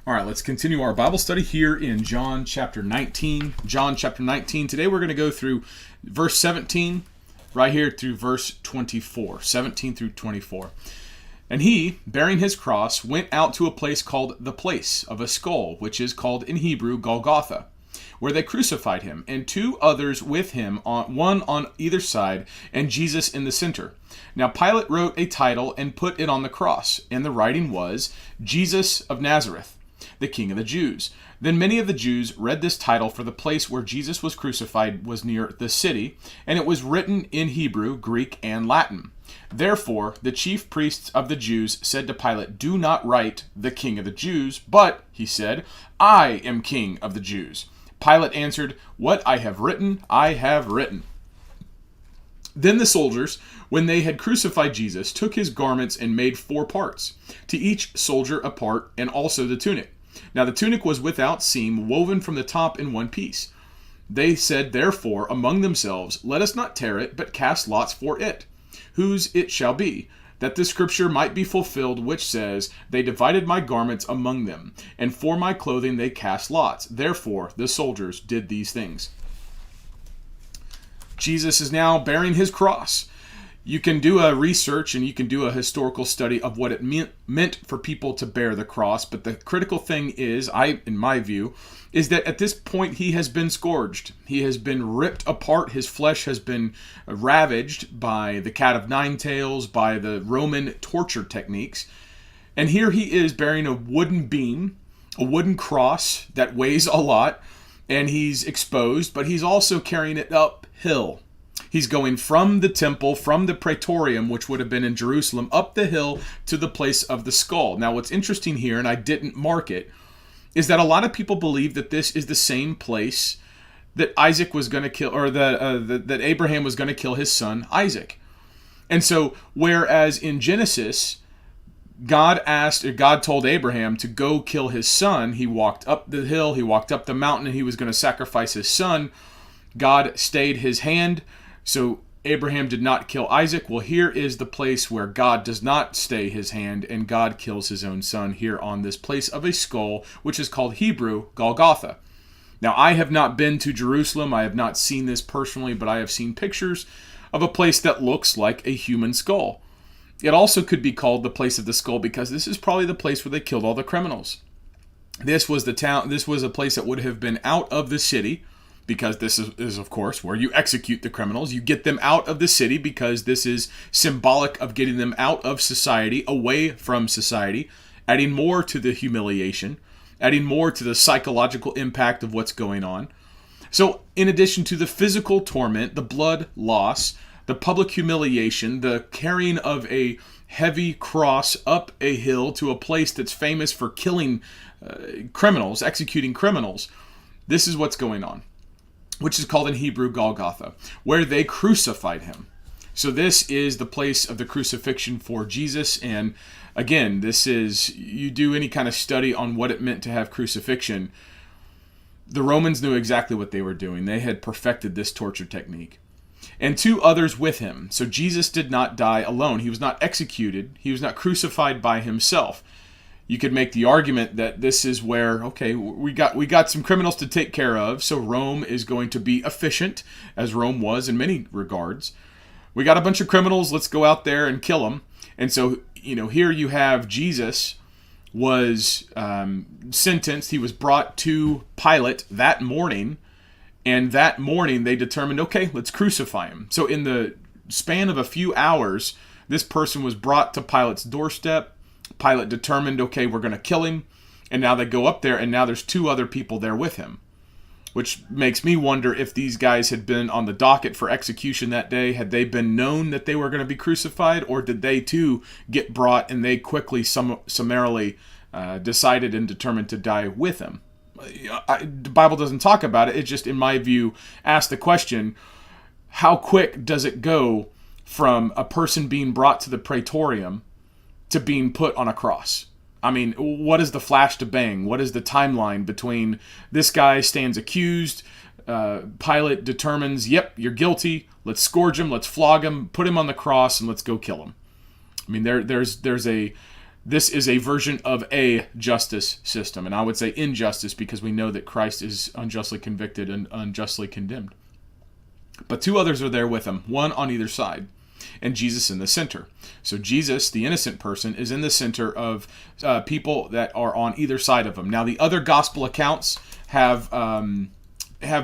All right, let's continue our Bible study here in John chapter 19. John chapter 19. Today we're going to go through verse 17 right here through verse 24. 17 through 24. And he, bearing his cross, went out to a place called the place of a skull, which is called in Hebrew Golgotha, where they crucified him, and two others with him, one on either side, and Jesus in the center. Now Pilate wrote a title and put it on the cross, and the writing was, Jesus of Nazareth, the King of the Jews. Then many of the Jews read this title, for the place where Jesus was crucified was near the city, and it was written in Hebrew, Greek, and Latin. Therefore, the chief priests of the Jews said to Pilate, "Do not write the King of the Jews, but," he said, "I am King of the Jews." Pilate answered, "What I have written, I have written." Then the soldiers, when they had crucified Jesus, took his garments and made 4 parts, to each soldier a part, and also the tunic. Now the tunic was without seam, woven from the top in one piece. They said therefore among themselves, "Let us not tear it, but cast lots for it, whose it shall be, that the scripture might be fulfilled, which says, They divided my garments among them, and for my clothing they cast lots. Therefore the soldiers did these things." Jesus is now bearing his cross. You can do a research and you can do a historical study of what it meant for people to bear the cross, but the critical thing is, in my view, is that at this point he has been scourged. He has been ripped apart. His flesh has been ravaged by the cat of nine tails, by the Roman torture techniques. And here he is bearing a wooden beam, a wooden cross that weighs a lot, and he's exposed, but he's also carrying it uphill. He's going from the temple, from the praetorium, which would have been in Jerusalem, up the hill to the place of the skull. Now, what's interesting here, and I didn't mark it, is that a lot of people believe that this is the same place that Isaac was going to kill, or that Abraham was going to kill his son Isaac. And so, whereas in Genesis, God told Abraham to go kill his son, he walked up the hill, he walked up the mountain, and he was going to sacrifice his son. God stayed his hand, so Abraham did not kill Isaac. Well, here is the place where God does not stay his hand, and God kills his own son here on this place of a skull, which is called Hebrew Golgotha. Now, I have not been to Jerusalem. I have not seen this personally, but I have seen pictures of a place that looks like a human skull. It also could be called the place of the skull because this is probably the place where they killed all the criminals. This was a place that would have been out of the city, because this is, of course, where you execute the criminals. You get them out of the city because this is symbolic of getting them out of society, away from society, adding more to the humiliation, adding more to the psychological impact of what's going on. So, in addition to the physical torment, the blood loss, the public humiliation, the carrying of a heavy cross up a hill to a place that's famous for killing criminals, executing criminals, this is what's going on, which is called in Hebrew Golgotha, where they crucified him. So this is the place of the crucifixion for Jesus. And again, you do any kind of study on what it meant to have crucifixion, the Romans knew exactly what they were doing. They had perfected this torture technique. And 2 others with him. So Jesus did not die alone. He was not executed. He was not crucified by himself. You could make the argument that this is where, okay, we got some criminals to take care of, so Rome is going to be efficient, as Rome was in many regards. We got a bunch of criminals, let's go out there and kill them. And so, here you have Jesus was sentenced. He was brought to Pilate that morning, and that morning they determined, okay, let's crucify him. So in the span of a few hours, this person was brought to Pilate's doorstep. Pilate determined, okay, we're going to kill him. And now they go up there, and now there's 2 other people there with him. Which makes me wonder if these guys had been on the docket for execution that day. Had they been known that they were going to be crucified? Or did they too get brought and they quickly, summarily decided and determined to die with him? The Bible doesn't talk about it. It just, in my view, asks the question, how quick does it go from a person being brought to the praetorium to being put on a cross? I mean, what is the flash to bang? What is the timeline between this guy stands accused, Pilate determines, yep, you're guilty, let's scourge him, let's flog him, put him on the cross, and let's go kill him? I mean, there's a This is a version of a justice system, and I would say injustice because we know that Christ is unjustly convicted and unjustly condemned. But two others are there with him, one on either side, and Jesus in the center. So Jesus, the innocent person, is in the center of people that are on either side of him. Now, the other gospel accounts have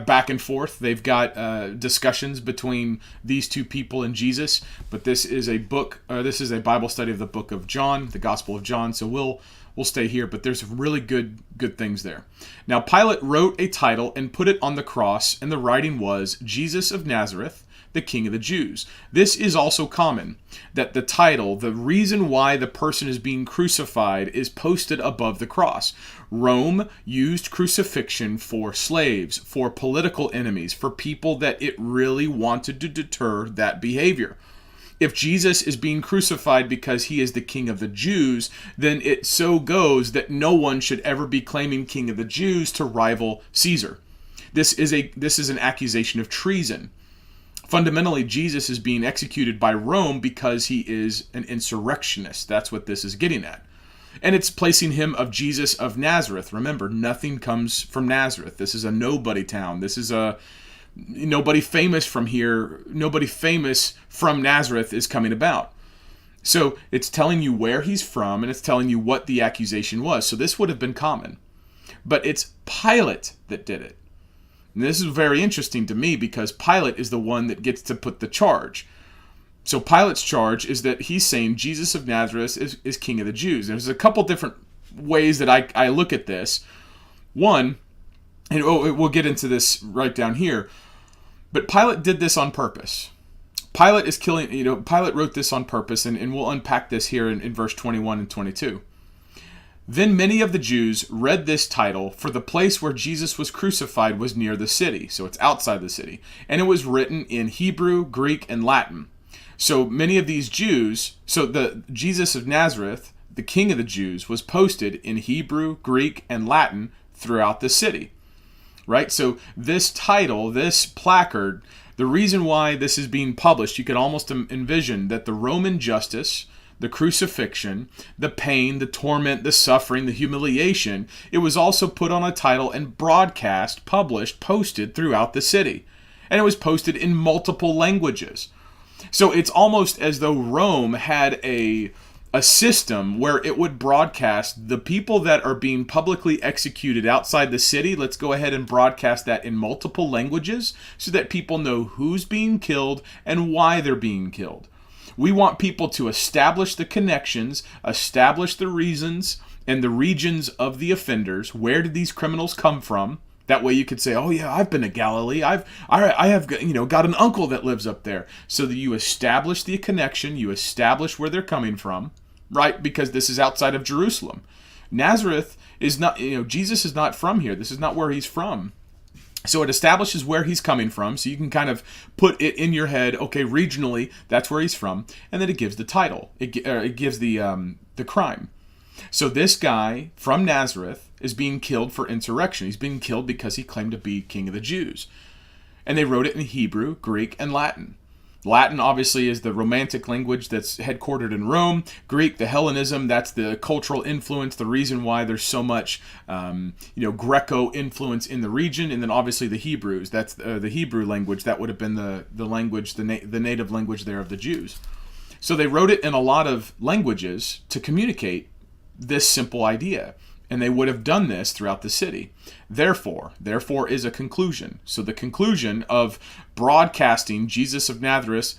back and forth. They've got discussions between these two people and Jesus, but this is a Bible study of the book of John, the Gospel of John. So we'll stay here, but there's really good things there. Now, Pilate wrote a title and put it on the cross, and the writing was Jesus of Nazareth, the King of the Jews. This is also common, that the title, the reason why the person is being crucified, is posted above the cross. Rome used crucifixion for slaves, for political enemies, for people that it really wanted to deter that behavior. If Jesus is being crucified because he is the King of the Jews, then it so goes that no one should ever be claiming King of the Jews to rival Caesar. This is an accusation of treason. Fundamentally, Jesus is being executed by Rome because he is an insurrectionist. That's what this is getting at. And it's placing him of Jesus of Nazareth. Remember, nothing comes from Nazareth. This is a nobody town. This is a nobody famous from here. Nobody famous from Nazareth is coming about. So it's telling you where he's from, and it's telling you what the accusation was. So this would have been common. But it's Pilate that did it. And this is very interesting to me because Pilate is the one that gets to put the charge. So Pilate's charge is that he's saying Jesus of Nazareth is King of the Jews. There's a couple different ways that I look at this. One, and we'll get into this right down here, but Pilate did this on purpose. Pilate is killing, Pilate wrote this on purpose, and we'll unpack this here in verse 21 and 22. Then many of the Jews read this title, for the place where Jesus was crucified was near the city. So it's outside the city. And it was written in Hebrew, Greek, and Latin. So many of these Jews, so the Jesus of Nazareth, the King of the Jews, was posted in Hebrew, Greek, and Latin throughout the city. Right? So this title, this placard, the reason why this is being published, you could almost envision that the Roman justice, the crucifixion, the pain, the torment, the suffering, the humiliation, it was also put on a title and broadcast, published, posted throughout the city. And it was posted in multiple languages. So it's almost as though Rome had a system where it would broadcast the people that are being publicly executed outside the city. Let's go ahead and broadcast that in multiple languages so that people know who's being killed and why they're being killed. We want people to establish the connections, establish the reasons and the regions of the offenders. Where did these criminals come from? That way you could say, oh yeah, I've been to Galilee. I have got an uncle that lives up there. So that you establish the connection, you establish where they're coming from, right? Because this is outside of Jerusalem. Nazareth is not, Jesus is not from here. This is not where he's from. So it establishes where he's coming from, so you can kind of put it in your head, okay, regionally, that's where he's from, and then it gives the title. It gives the crime. So this guy from Nazareth is being killed for insurrection. He's being killed because he claimed to be King of the Jews. And they wrote it in Hebrew, Greek, and Latin. Latin, obviously, is the Romantic language that's headquartered in Rome. Greek, the Hellenism, that's the cultural influence, the reason why there's so much, Greco influence in the region. And then, obviously, the Hebrews, that's the Hebrew language. That would have been the language, the native language there of the Jews. So they wrote it in a lot of languages to communicate this simple idea. And they would have done this throughout the city. Therefore is a conclusion. So the conclusion of broadcasting Jesus of Nazareth,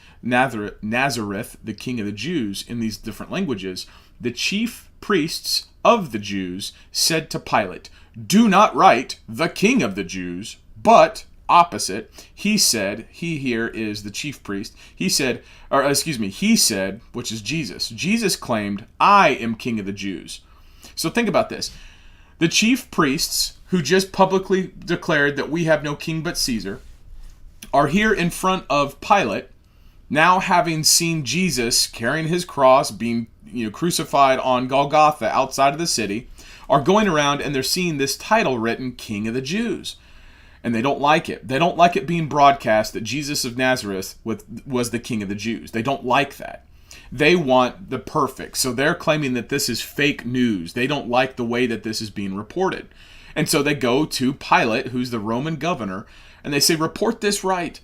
the King of the Jews, in these different languages, the chief priests of the Jews said to Pilate, do not write the King of the Jews, but opposite, he said, he here is the chief priest, he said, which is Jesus. Jesus claimed, I am King of the Jews. So think about this. The chief priests, who just publicly declared that we have no king but Caesar, are here in front of Pilate, now having seen Jesus carrying his cross, being crucified on Golgotha outside of the city, are going around and they're seeing this title written, King of the Jews. And they don't like it. They don't like it being broadcast that Jesus of Nazareth was the King of the Jews. They don't like that. They want the perfect. So they're claiming that this is fake news. They don't like the way that this is being reported. And so they go to Pilate, who's the Roman governor, and they say, report this right.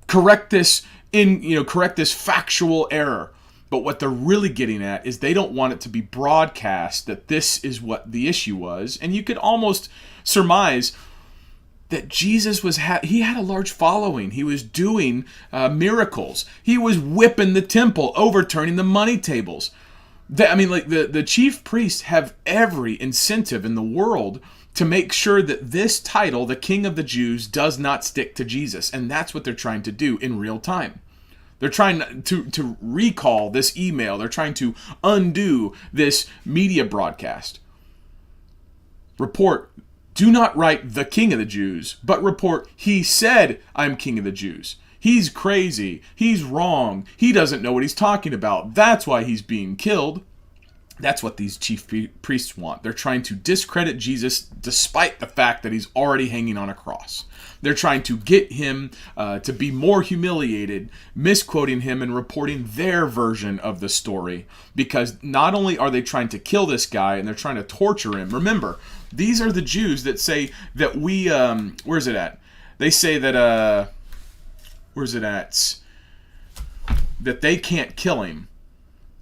Correct this correct this factual error. But what they're really getting at is they don't want it to be broadcast that this is what the issue was. And you could almost surmise that Jesus he had a large following. He was doing miracles. He was whipping the temple, overturning the money tables. The chief priests have every incentive in the world to make sure that this title, the King of the Jews, does not stick to Jesus. And that's what they're trying to do in real time. They're trying to recall this email. They're trying to undo this media broadcast. Report, do not write the King of the Jews, but report, he said, I'm King of the Jews. He's crazy. He's wrong. He doesn't know what he's talking about. That's why he's being killed. That's what these chief priests want. They're trying to discredit Jesus despite the fact that he's already hanging on a cross. They're trying to get him to be more humiliated, misquoting him and reporting their version of the story. Because not only are they trying to kill this guy and they're trying to torture him. Remember, these are the Jews that say that where's it at? They say that, where's it at? That they can't kill him.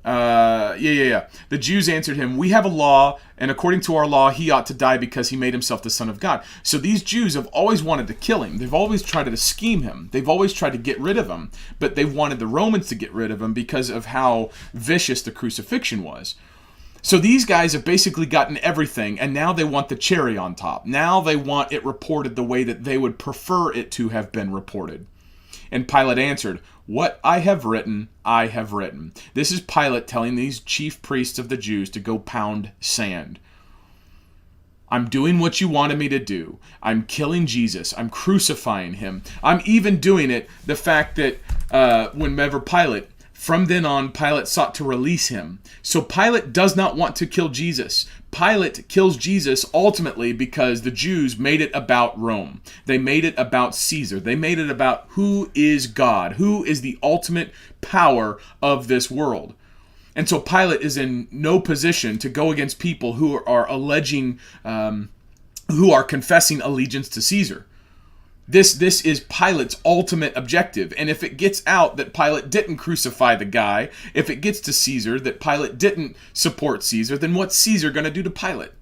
The Jews answered him, we have a law, and according to our law, he ought to die because he made himself the Son of God. So these Jews have always wanted to kill him. They've always tried to scheme him. They've always tried to get rid of him. But they wanted the Romans to get rid of him because of how vicious the crucifixion was. So these guys have basically gotten everything, and now they want the cherry on top. Now they want it reported the way that they would prefer it to have been reported. And Pilate answered, what I have written, I have written. This is Pilate telling these chief priests of the Jews to go pound sand. I'm doing what you wanted me to do. I'm killing Jesus. I'm crucifying him. I'm even doing it, the fact that whenever Pilate, from then on, Pilate sought to release him. So Pilate does not want to kill Jesus. Pilate kills Jesus ultimately because the Jews made it about Rome. They made it about Caesar. They made it about who is God, who is the ultimate power of this world. And so Pilate is in no position to go against people who are alleging, who are confessing allegiance to Caesar. This is Pilate's ultimate objective. And if it gets out that Pilate didn't crucify the guy, if it gets to Caesar that Pilate didn't support Caesar, then what's Caesar going to do to Pilate?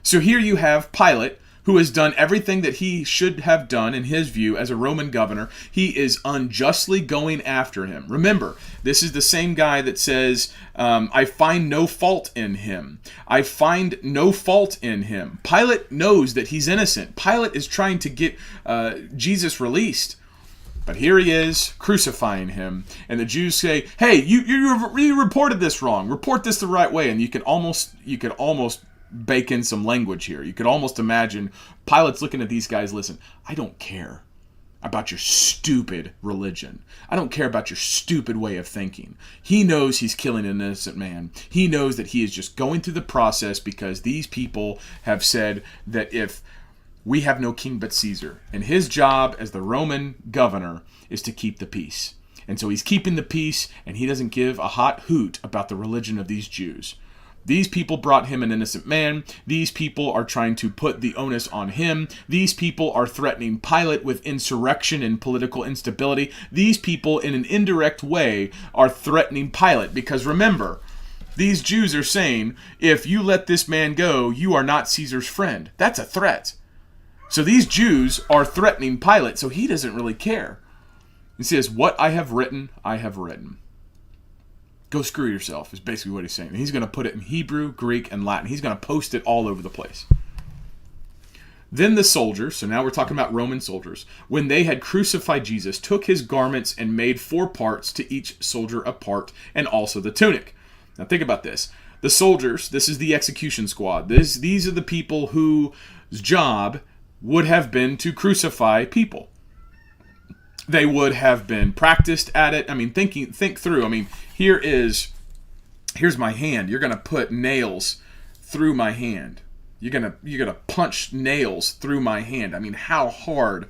So here you have Pilate, who has done everything that he should have done in his view as a Roman governor. He is unjustly going after him. Remember, this is the same guy that says, I find no fault in him. I find no fault in him. Pilate knows that he's innocent. Pilate is trying to get Jesus released. But here he is, crucifying him. And the Jews say, hey, you reported this wrong. Report this the right way. And you could almost bake in some language here. You could almost imagine Pilate's looking at these guys, listen, I don't care about your stupid religion. I don't care about your stupid way of thinking. He knows he's killing an innocent man. He knows that he is just going through the process because these people have said that if we have no king but Caesar, and his job as the Roman governor is to keep the peace. And so he's keeping the peace, and he doesn't give a hot hoot about the religion of these Jews. These people brought him an innocent man. These people are trying to put the onus on him. These people are threatening Pilate with insurrection and political instability. These people, in an indirect way, are threatening Pilate. Because remember, these Jews are saying, if you let this man go, you are not Caesar's friend. That's a threat. So these Jews are threatening Pilate, so he doesn't really care. He says, what I have written, I have written. Go screw yourself is basically what he's saying. And he's going to put it in Hebrew, Greek, and Latin. He's going to post it all over the place. Then the soldiers, so now we're talking about Roman soldiers, when they had crucified Jesus, took his garments and made 4 parts, to each soldier a part, and also the tunic. Now think about this. The soldiers, this is the execution squad. These are the people whose job would have been to crucify people. They would have been practiced at it. I mean, think through. I mean, here's my hand. You're gonna put nails through my hand. You're gonna punch nails through my hand. I mean, how hard,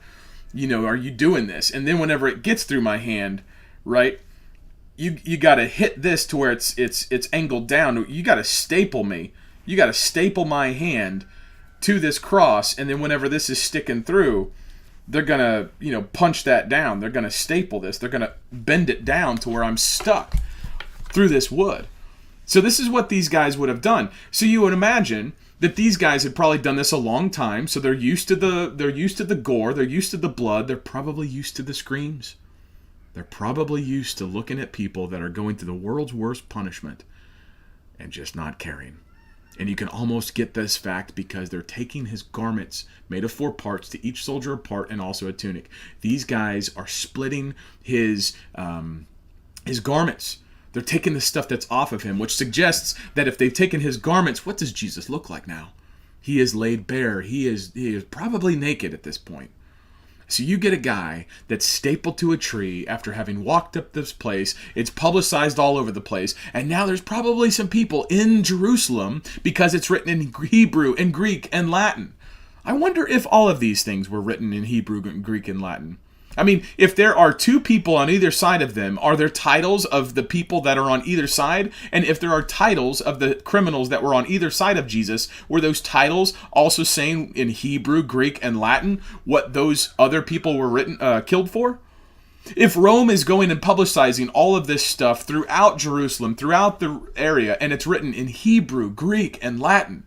are you doing this? And then whenever it gets through my hand, right? you got to hit this to where it's angled down. You got to staple me. You got to staple my hand to this cross, and then whenever this is sticking through, they're gonna punch that down. They're gonna staple this. They're gonna bend it down to where I'm stuck through this wood. So this is what these guys would have done. So you would imagine that these guys had probably done this a long time. So they're used to the gore. They're used to the blood. They're probably used to the screams. They're probably used to looking at people that are going through the world's worst punishment and just not caring. And you can almost get this fact because they're taking his garments made of 4 parts, to each soldier a part, and also a tunic. These guys are splitting his garments. They're taking the stuff that's off of him, which suggests that if they've taken his garments, what does Jesus look like now? He is laid bare. He is probably naked at this point. So you get a guy that's stapled to a tree after having walked up this place. It's publicized all over the place. And now there's probably some people in Jerusalem because it's written in Hebrew and Greek and Latin. I wonder if all of these things were written in Hebrew, Greek, and Latin. I mean, if there are 2 people on either side of them, are there titles of the people that are on either side? And if there are titles of the criminals that were on either side of Jesus, were those titles also saying in Hebrew, Greek, and Latin what those other people were killed for? If Rome is going and publicizing all of this stuff throughout Jerusalem, throughout the area, and it's written in Hebrew, Greek, and Latin,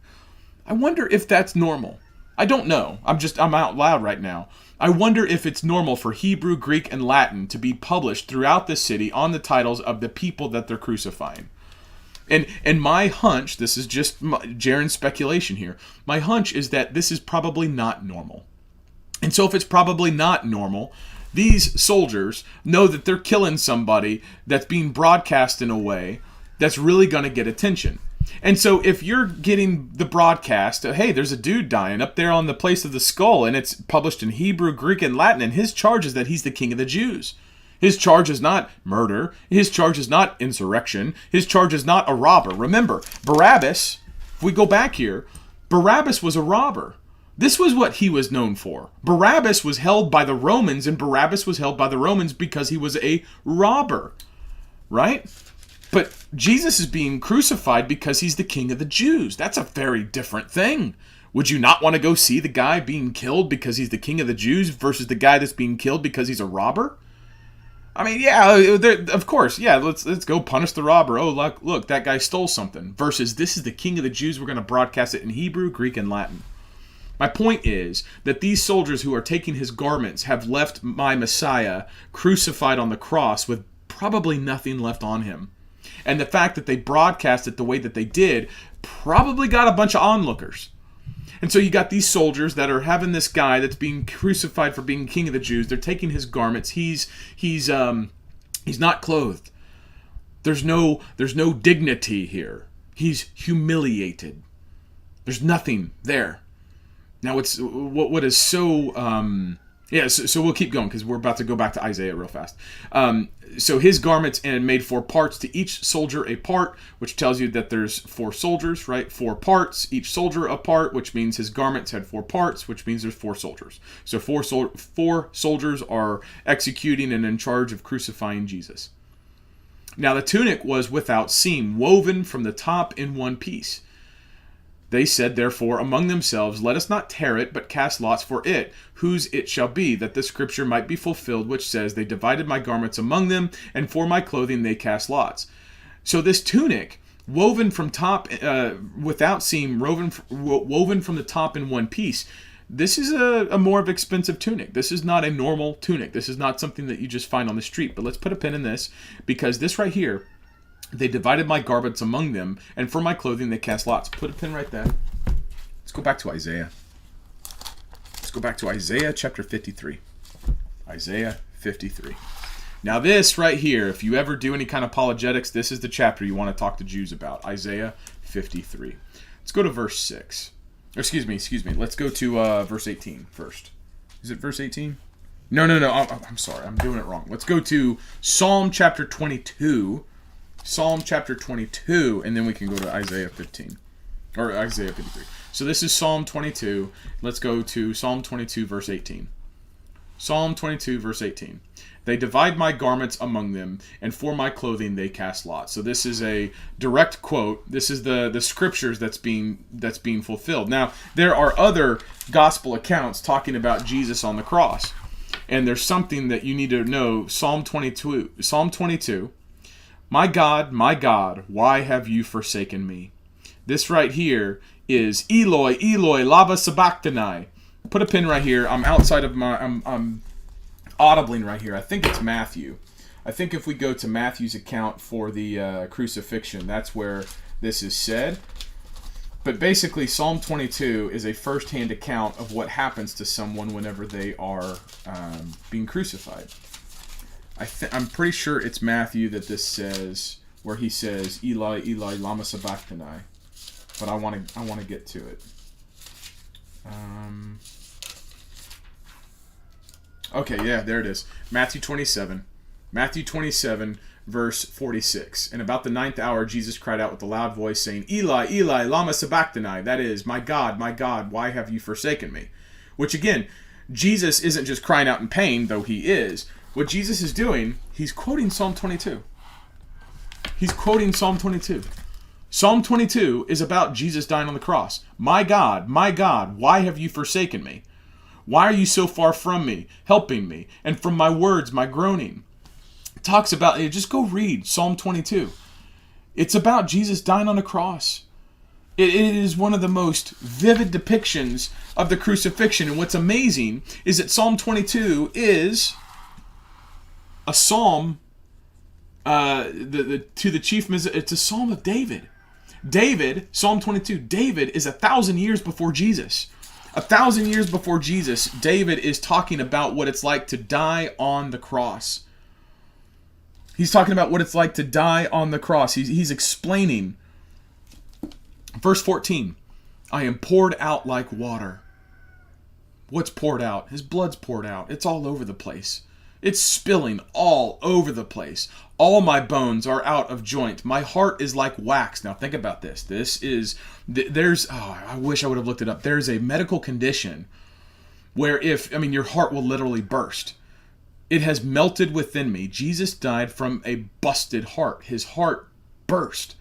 I wonder if that's normal. I don't know. I'm out loud right now. I wonder if it's normal for Hebrew, Greek, and Latin to be published throughout the city on the titles of the people that they're crucifying. And my hunch, this is just Jarrin's speculation here, my hunch is that this is probably not normal. And so if it's probably not normal, these soldiers know that they're killing somebody that's being broadcast in a way that's really going to get attention. And so if you're getting the broadcast, hey, there's a dude dying up there on the place of the skull, and it's published in Hebrew, Greek, and Latin, and his charge is that he's the king of the Jews. His charge is not murder. His charge is not insurrection. His charge is not a robber. Remember, Barabbas, if we go back here, Barabbas was a robber. This was what he was known for. Barabbas was held by the Romans, and Barabbas was held by the Romans because he was a robber, right? But Jesus is being crucified because he's the king of the Jews. That's a very different thing. Would you not want to go see the guy being killed because he's the king of the Jews versus the guy that's being killed because he's a robber? I mean, yeah, of course, yeah, let's go punish the robber. Oh, look, that guy stole something. Versus this is the king of the Jews. We're going to broadcast it in Hebrew, Greek, and Latin. My point is that these soldiers who are taking his garments have left my Messiah crucified on the cross with probably nothing left on him. And the fact that they broadcast it the way that they did probably got a bunch of onlookers. And so you got these soldiers that are having this guy that's being crucified for being king of the Jews. They're taking his garments. He's not clothed. There's no dignity here. He's humiliated. There's nothing there. Now it's what is so so we'll keep going because we're about to go back to Isaiah real fast. So his garments and made 4 parts, to each soldier a part, which tells you that there's 4 soldiers, right? 4 parts, each soldier a part, which means his garments had 4 parts, which means there's 4 soldiers. So 4 soldiers are executing and in charge of crucifying Jesus. Now the tunic was without seam, woven from the top in one piece. They said, therefore, among themselves, let us not tear it, but cast lots for it, whose it shall be, that the scripture might be fulfilled, which says, they divided my garments among them, and for my clothing they cast lots. So this tunic, woven from top, without seam, woven from the top in one piece, this is a more expensive tunic. This is not a normal tunic. This is not something that you just find on the street. But let's put a pin in this, because this right here, they divided my garments among them, and for my clothing they cast lots. Put a pin right there. Let's go back to Isaiah. Let's go back to Isaiah chapter 53. Isaiah 53. Now this right here, if you ever do any kind of apologetics, this is the chapter you want to talk to Jews about. Isaiah 53. Let's go to verse 6. Or excuse me. Let's go to verse 18 first. Is it verse 18? No. I'm sorry. I'm doing it wrong. Let's go to Psalm chapter 22. Psalm chapter 22, and then we can go to Isaiah 15, or Isaiah 53. So this is Psalm 22. Let's go to Psalm 22, verse 18. Psalm 22, verse 18. They divide my garments among them, and for my clothing they cast lots. So this is a direct quote. This is the scriptures that's being fulfilled. Now, there are other gospel accounts talking about Jesus on the cross. And there's something that you need to know. Psalm 22. My God, why have you forsaken me? This right here is Eloi, Eloi, lama sabachthani. Put a pin right here. I'm outside of I'm audibling right here. I think it's Matthew. I think if we go to Matthew's account for the crucifixion, that's where this is said. But basically, Psalm 22 is a first-hand account of what happens to someone whenever they are being crucified. I'm pretty sure it's Matthew that this says, where he says, Eli, Eli, lama sabachthani. But I want to get to it. Okay, yeah, there it is. Matthew 27, verse 46. And about the 9th hour, Jesus cried out with a loud voice, saying, Eli, Eli, lama sabachthani. That is, my God, why have you forsaken me? Which again, Jesus isn't just crying out in pain, though he is. What Jesus is doing, he's quoting Psalm 22. He's quoting Psalm 22. Psalm 22 is about Jesus dying on the cross. My God, why have you forsaken me? Why are you so far from me, helping me, and from my words, my groaning? It talks about, just go read Psalm 22. It's about Jesus dying on the cross. It is one of the most vivid depictions of the crucifixion. And what's amazing is that Psalm 22 is a psalm to the chief. It's a psalm of David. Psalm 22, David is 1,000 years before Jesus. 1,000 years before Jesus, David is talking about what it's like to die on the cross. He's talking about what it's like to die on the cross. He's explaining. Verse 14, I am poured out like water. What's poured out? His blood's poured out. It's all over the place. It's spilling all over the place. All my bones are out of joint. My heart is like wax. Now think about this. I wish I would have looked it up. There's a medical condition where your heart will literally burst. It has melted within me. Jesus died from a busted heart. His heart burst.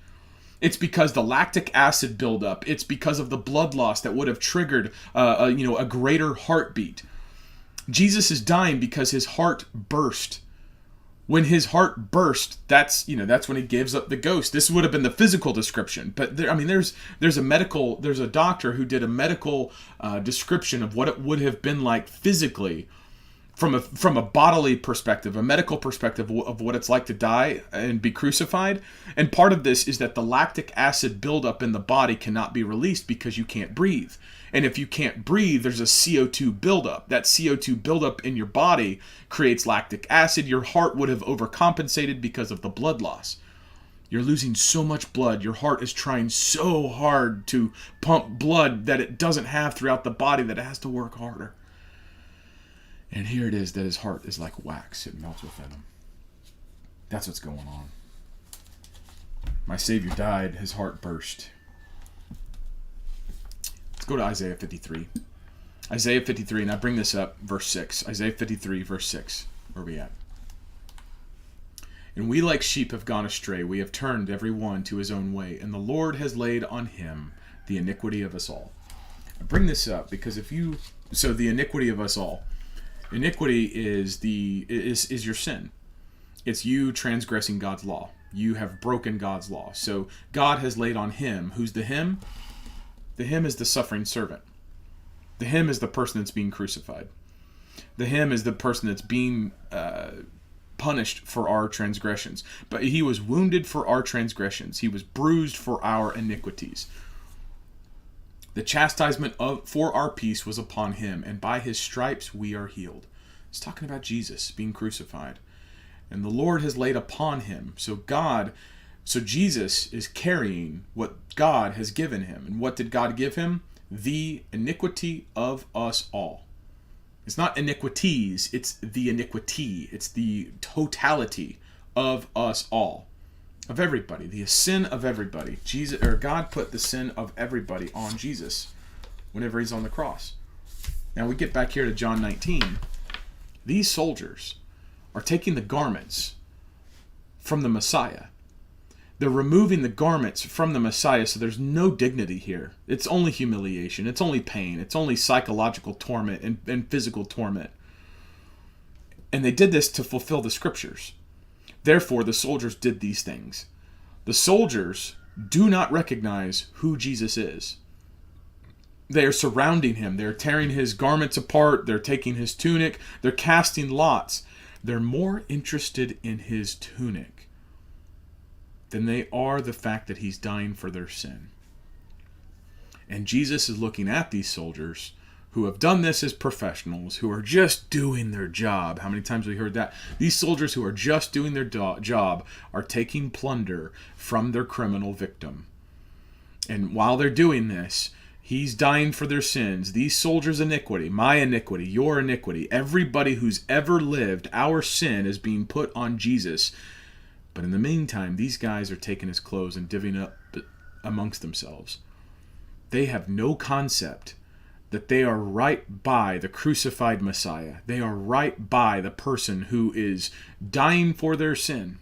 It's because the lactic acid buildup. It's because of the blood loss that would have triggered a greater heartbeat. Jesus is dying because his heart burst. When his heart burst, that's when he gives up the ghost. This would have been the physical description, but there's a doctor who did a medical description of what it would have been like physically, from a bodily perspective, a medical perspective of what it's like to die and be crucified. And part of this is that the lactic acid buildup in the body cannot be released because you can't breathe. And if you can't breathe, there's a CO2 buildup. That CO2 buildup in your body creates lactic acid. Your heart would have overcompensated because of the blood loss. You're losing so much blood. Your heart is trying so hard to pump blood that it doesn't have throughout the body, that it has to work harder. And here it is that his heart is like wax. It melts within him. That's what's going on. My Savior died. His heart burst. Let's go to Isaiah 53. Isaiah 53, and I bring this up, verse 6. Isaiah 53, verse 6. Where are we at? And we like sheep have gone astray. We have turned every one to his own way. And the Lord has laid on him the iniquity of us all. I bring this up because the iniquity of us all. Iniquity is your sin. It's you transgressing God's law. You have broken God's law. So God has laid on him. Who's the him? The him is the suffering servant. The him is the person that's being crucified. The him is the person that's being punished for our transgressions. But he was wounded for our transgressions. He was bruised for our iniquities. The chastisement for our peace was upon him, and by his stripes we are healed. It's talking about Jesus being crucified. And the Lord has laid upon him. So Jesus is carrying what God has given him. And what did God give him? The iniquity of us all. It's not iniquities, it's the iniquity. It's the totality of us all. Of everybody. The sin of everybody. God put the sin of everybody on Jesus whenever he's on the cross. Now we get back here to John 19. These soldiers are taking the garments from the Messiah. They're removing the garments from the Messiah, so there's no dignity here. It's only humiliation. It's only pain. It's only psychological torment and physical torment. And they did this to fulfill the scriptures. Therefore, the soldiers did these things. The soldiers do not recognize who Jesus is. They are surrounding him. They're tearing his garments apart. They're taking his tunic. They're casting lots. They're more interested in his tunic than they are the fact that he's dying for their sin. And Jesus is looking at these soldiers who have done this as professionals, who are just doing their job. How many times have we heard that? These soldiers who are just doing their job are taking plunder from their criminal victim. And while they're doing this, he's dying for their sins. These soldiers' iniquity, my iniquity, your iniquity, everybody who's ever lived, our sin is being put on Jesus. But in the meantime, these guys are taking his clothes and divvying up amongst themselves. They have no concept that they are right by the crucified Messiah. They are right by the person who is dying for their sin.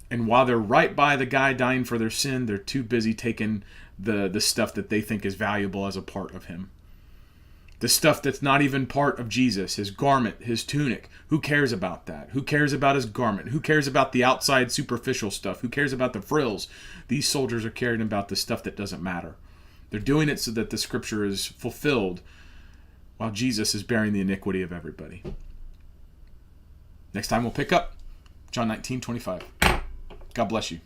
And while they're right by the guy dying for their sin, they're too busy taking the stuff that they think is valuable as a part of him. The stuff that's not even part of Jesus, his garment, his tunic. Who cares about that? Who cares about his garment? Who cares about the outside superficial stuff? Who cares about the frills? These soldiers are caring about the stuff that doesn't matter. They're doing it so that the scripture is fulfilled while Jesus is bearing the iniquity of everybody. Next time we'll pick up John 19:25. God bless you.